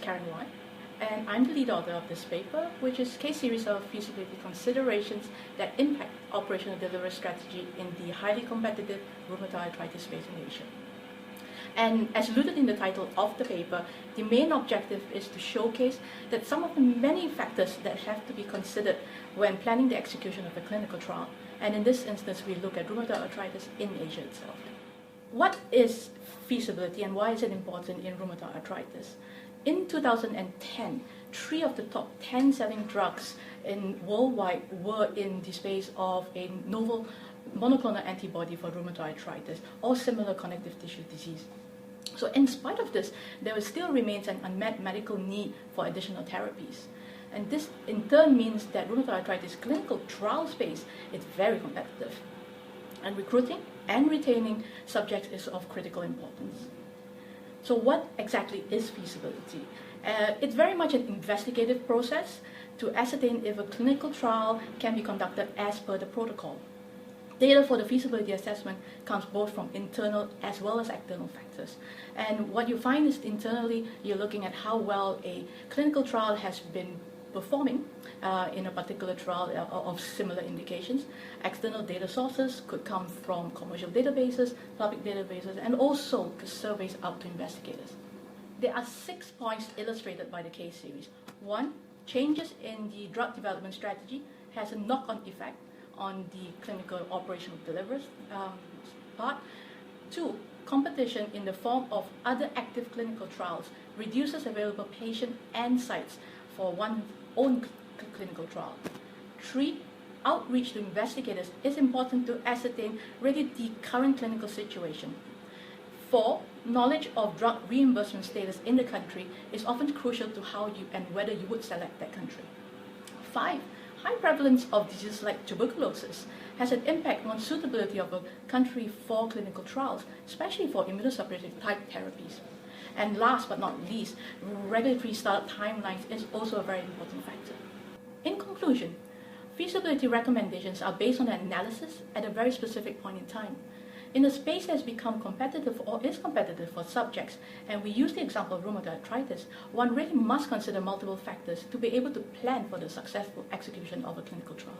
Karen Wai, and I'm the lead author of this paper, which is a case series of feasibility considerations that impact operational delivery strategy in the highly competitive rheumatoid arthritis space in Asia. And as alluded in the title of the paper, the main objective is to showcase that some of the many factors that have to be considered when planning the execution of a clinical trial. And in this instance, we look at rheumatoid arthritis in Asia itself. What is feasibility and why is it important in rheumatoid arthritis? In 2010, 3 of the top 10 selling drugs worldwide were in the space of a novel monoclonal antibody for rheumatoid arthritis or similar connective tissue disease. So in spite of this, there still remains an unmet medical need for additional therapies. And this in turn means that rheumatoid arthritis clinical trial space is very competitive. And recruiting and retaining subjects is of critical importance. So what exactly is feasibility? It's very much an investigative process to ascertain if a clinical trial can be conducted as per the protocol. Data for the feasibility assessment comes both from internal as well as external factors. And what you find is internally, you're looking at how well a clinical trial has been performing in a particular trial of similar indications. External data sources could come from commercial databases, public databases, and also surveys out to investigators. There are 6 points illustrated by the case series. 1, changes in the drug development strategy has a knock-on effect on the clinical operational delivery part. 2, competition in the form of other active clinical trials reduces available patient and sites for one's own clinical trial. 3, outreach to investigators is important to ascertain really the current clinical situation. 4, knowledge of drug reimbursement status in the country is often crucial to how you and whether you would select that country. 5, high prevalence of diseases like tuberculosis has an impact on suitability of a country for clinical trials, especially for immunosuppressive type therapies. And last but not least, regulatory startup timelines is also a very important factor. In conclusion, feasibility recommendations are based on an analysis at a very specific point in time. In a space that has become competitive or is competitive for subjects, and we use the example of rheumatoid arthritis, one really must consider multiple factors to be able to plan for the successful execution of a clinical trial.